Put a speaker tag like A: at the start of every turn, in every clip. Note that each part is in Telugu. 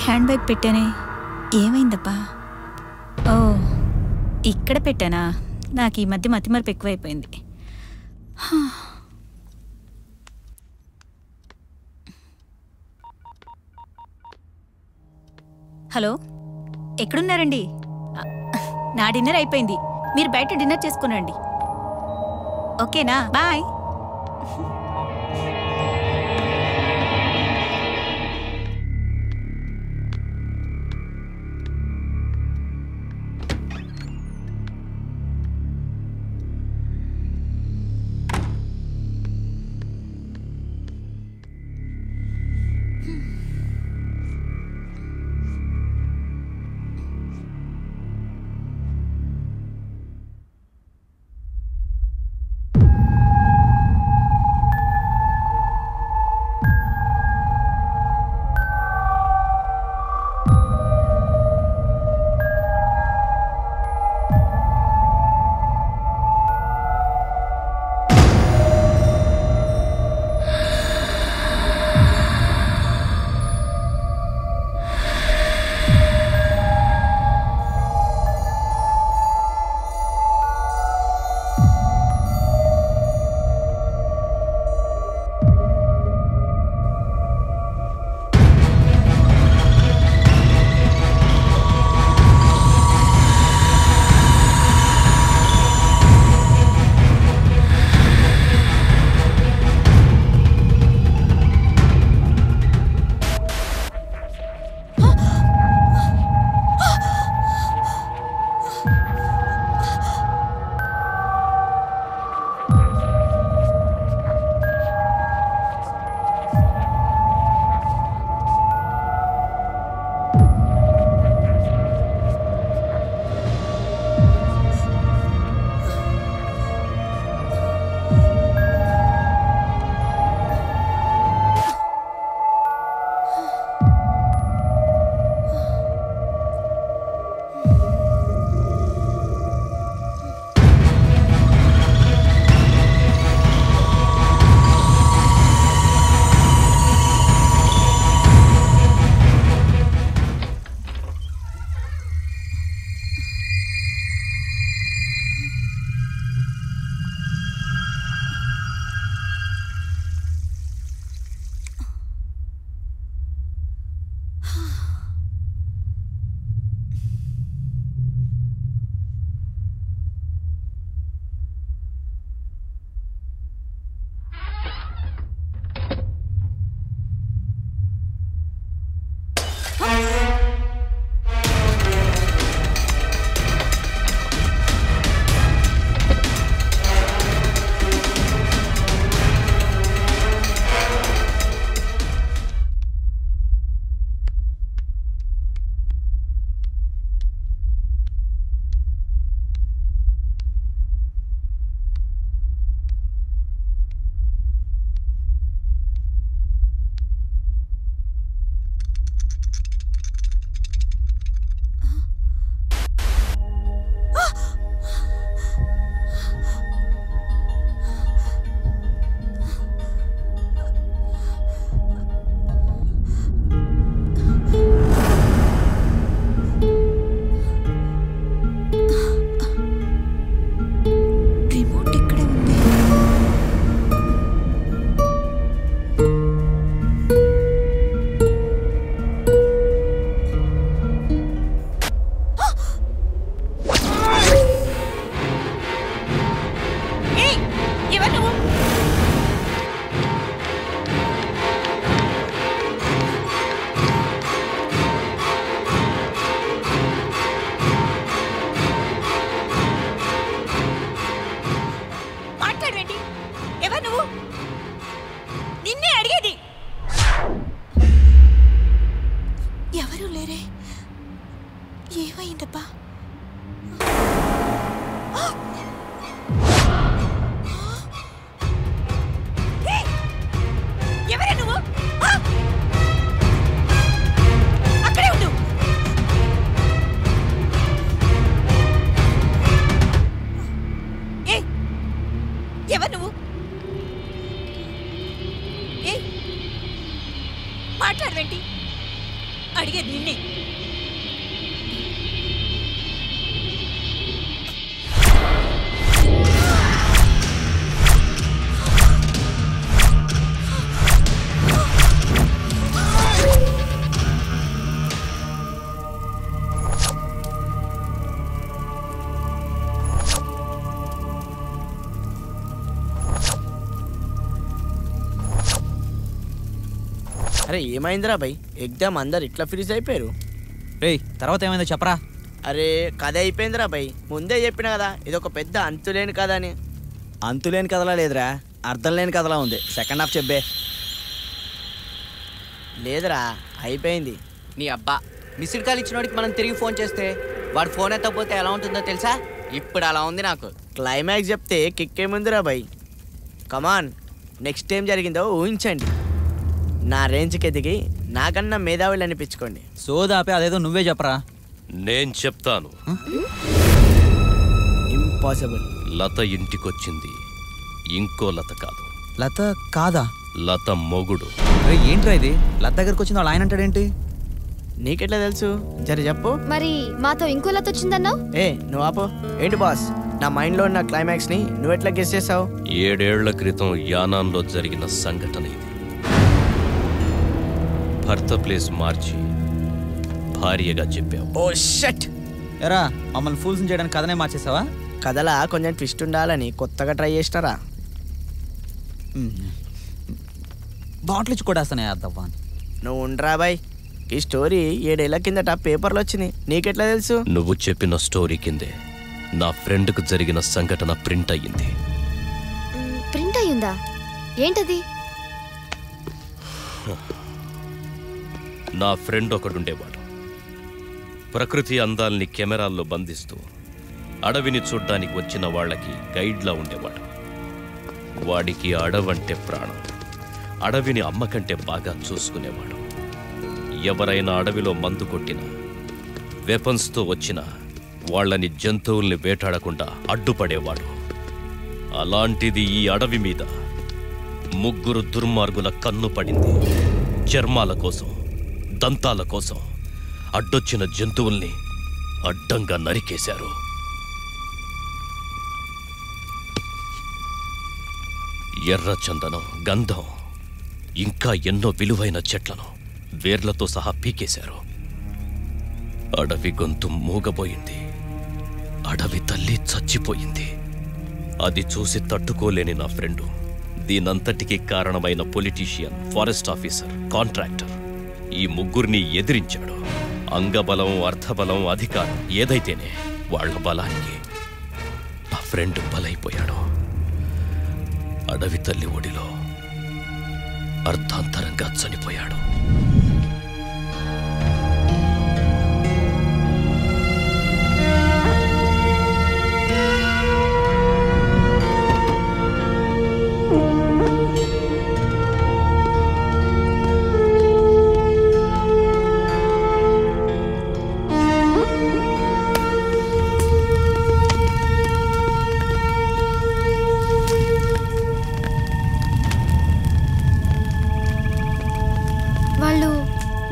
A: Hand bag పెట్టానే, ఏమైందబ్బా? ఓ, ఇక్కడ పెట్టానా? నాకు ఈ మధ్య మతిమరుపు ఎక్కువైపోయింది. హలో, ఎక్కడున్నారండి? నా డిన్నర్ అయిపోయింది, మీరు బయట డిన్నర్ చేసుకునండి. ఓకేనా? బాయ్.
B: ఏమైందబ్బా? ఎవరే నువ్వు? అక్కడే ఉండు. ఎవరు నువ్వు? మాట్లాడవేంటి? అడిగేది
C: అరే ఏమైందిరా భయ్, ఎగ్జామ్ అందరు ఇట్లా ఫ్రీజ్ అయిపోయారు.
D: రేయ్ తర్వాత ఏమైందో చెప్పరా.
C: అరే కథ అయిపోయిందిరా భయ్, ముందే చెప్పిన కదా ఇదొక పెద్ద అంతులేని కథ అని.
E: అంతులేని కథలా లేదురా, అర్థం లేని కథలా ఉంది. సెకండ్ హాఫ్ చెప్పే.
C: లేదురా అయిపోయింది.
F: నీ అబ్బా మిస్డ్ కాల్ ఇచ్చినోడికి మనం తిరిగి ఫోన్ చేస్తే వాడు ఫోన్ ఎత్తకపోతే ఎలా ఉంటుందో తెలుసా? ఇప్పుడు అలా ఉంది నాకు.
C: క్లైమాక్స్ చెప్తే కిక్కేముందిరా భయ్. కమాన్, నెక్స్ట్ టైం జరిగిందో ఊహించండి. నా రేంజ్కి ఎదిగి నాకన్నా మేధావులు అనిపించుకోండి.
D: సోదాపే అదేదో నువ్వే చెప్పరా.
G: నేను చెప్తాను.
C: ఇంపాసిబుల్.
G: లత ఇంటికొచ్చింది, ఇంకో లత కాదు.
D: లత కాదా?
G: లత మొగుడు.
D: రే ఏంట్రా ఇది? లత దగ్గరకు వచ్చింది వాళ్ళు ఆయన అంటాడేంటి?
C: నీకెట్లా తెలుసు? జర చెప్పు.
H: మరి మాతో ఇంకో లత వచ్చిందన్నావు?
C: నువ్వు ఆపో. ఏంటి బాస్, నా మైండ్లో ఉన్న క్లైమాక్స్ని నువ్వెట్లా గెస్ చేసావు?
G: 7 ఏళ్ల క్రితం యానాంలో జరిగిన సంఘటన ఇది. భర్త ప్లేస్ మార్చి భార్యగా చెప్పావు.
C: ఓ షట్!
D: ఎరా మమ్మల్ని ఫూల్స్ చేయడానికి కథనే మార్చేసావా?
C: కథలా కొంచెం ట్విస్ట్ ఉండాలని కొత్తగా ట్రై చేసినారా?
D: బాటిల్ ఇచ్చి కొడేస్తానే అద్దవ్వా.
C: నువ్వు ఉండరా బాయ్, ఈ స్టోరీ 7 ఏళ్ల కిందట పేపర్లో వచ్చింది. నీకెట్లా తెలుసు?
G: నువ్వు చెప్పిన స్టోరీ కిందే నా ఫ్రెండ్కు జరిగిన సంఘటన ప్రింట్ అయ్యింది.
H: ప్రింట్ అయ్యిందా? ఏంటది?
G: నా ఫ్రెండ్ ఒకడుండేవాడు. ప్రకృతి అందాల్ని కెమెరాల్లో బంధిస్తూ అడవిని చూడ్డానికి వచ్చిన వాళ్ళకి గైడ్లా ఉండేవాడు. వాడికి అడవంటే ప్రాణం. అడవిని అమ్మకంటే బాగా చూసుకునేవాడు. ఎవరైనా అడవిలో మందు కొట్టినా, వెపన్స్తో వచ్చినా వాళ్ళని జంతువుల్ని వేటాడకుండా అడ్డుపడేవాడు. అలాంటిది ఈ అడవి మీద 3 దుర్మార్గుల కన్ను పడింది. చర్మాల కోసం, దంతాల కోసం అడ్డొచ్చిన జంతువుల్ని అడ్డంగా నరికేశారు. ఎర్ర చందనం, గంధం, ఇంకా ఎన్నో విలువైన చెట్లను వేర్లతో సహా పీకేశారు. అడవి గొంతు మూగబోయింది. అడవి తల్లి చచ్చిపోయింది. అది చూసి తట్టుకోలేని నా ఫ్రెండు దీనంతటికీ కారణమైన పొలిటీషియన్, ఫారెస్ట్ ఆఫీసర్, కాంట్రాక్టర్ ఈ 3 ఎదిరించాడు. అంగబలం, అర్థబలం, అధికారం ఏదైతేనే వాళ్ళ బలానికి నా ఫ్రెండ్ బలైపోయాడు. అడవి తల్లి ఒడిలో అర్ధాంతరంగా చనిపోయాడు.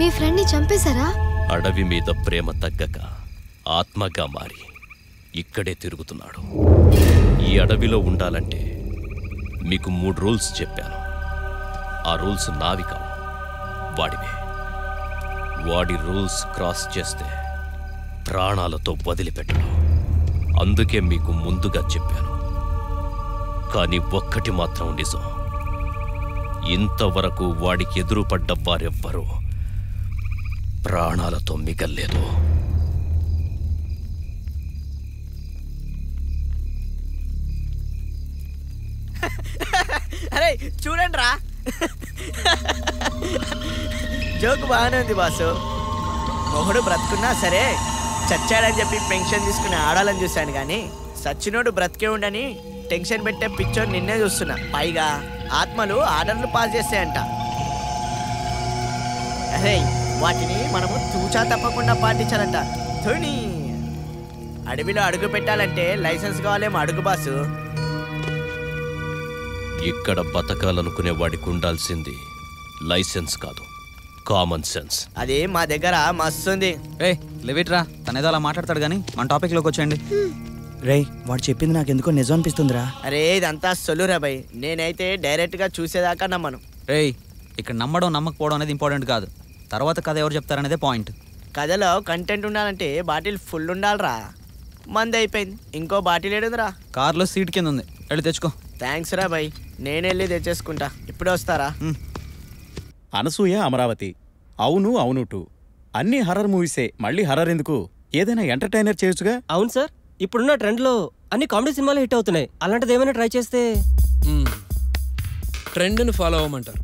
H: మీ ఫ్రెండ్ని చంపేశారా?
G: అడవి మీద ప్రేమ తగ్గక ఆత్మగా మారి ఇక్కడే తిరుగుతున్నాడు. ఈ అడవిలో ఉండాలంటే మీకు 3 రూల్స్ చెప్పాను. ఆ రూల్స్ నావి కావు, వాడివే. వాడి రూల్స్ క్రాస్ చేస్తే ప్రాణాలతో వదిలిపెట్టను. అందుకే మీకు ముందుగా చెప్పాను. కానీ ఒక్కటి మాత్రం నిజం, ఇంతవరకు వాడికి ఎదురుపడ్డ వారెవ్వరూ ప్రాణాలతో మిగల్లేదు.
C: అరే చూడండి రా, జోక్ బాగానే ఉంది బాసు. మొగుడు బ్రతుకున్నా సరే చచ్చాడని చెప్పి పెన్షన్ తీసుకునే ఆడాలని చూశాను, కానీ సచ్చినోడు బ్రతికే ఉండని టెన్షన్ పెట్టే పిక్చర్ నిన్నే చూస్తున్నా. పైగా ఆత్మలు ఆర్డర్లు పాస్ చేస్తాయంట. అరే వాటిని మనము తూచా తప్పకుండా పాటించాలంట. ధోని అడవిలో అడుగు పెట్టాలంటే లైసెన్స్ కావాలేమో. అడుగు బాసు.
G: ఇక్కడ బతకాలనుకునే వాడికి ఉండాల్సింది లైసెన్స్ కాదు, కామన్ సెన్స్.
C: అది మా దగ్గర మస్తుంది.
D: రే లెవిట్రా, తనేదో అలా మాట్లాడతాడు కానీ మన టాపిక్లోకి వచ్చేయండి.
E: రేయ్ వాడు చెప్పింది నాకు ఎందుకో నిజం అనిపిస్తుందిరా.
C: అరే ఇదంతా సొల్లురా భయ్, నేనైతే డైరెక్ట్గా చూసేదాకా నమ్మను.
D: రేయ్ ఇక్కడ నమ్మడం నమ్మకపోవడం అనేది ఇంపార్టెంట్ కాదు, తర్వాత కథ ఎవరు చెప్తారనేదే పాయింట్.
C: కథలో కంటెంట్ ఉండాలంటే బాటిల్ ఫుల్ ఉండాలిరా. మంది అయిపోయింది, ఇంకో బాటిల్ ఏడుందిరా?
D: కార్లో సీట్ కింద ఉంది, వెళ్ళి తెచ్చుకో.
C: థ్యాంక్స్ రా భయ్, నేను వెళ్ళి తెచ్చేసుకుంటా. ఇప్పుడే వస్తారా?
I: అనసూయ అమరావతి. అవును అవును టూ. అన్ని హర్రర్ మూవీసే, మళ్ళీ హర్రర్ ఎందుకు? ఏదైనా ఎంటర్టైనర్ చేయొచ్చుగా.
J: అవును సార్, ఇప్పుడున్న ట్రెండ్లో అన్ని కామెడీ సినిమాలు హిట్ అవుతున్నాయి. అలాంటిది ఏమైనా ట్రై చేస్తే
K: ట్రెండ్ని ఫాలో అవ్వమంటారు.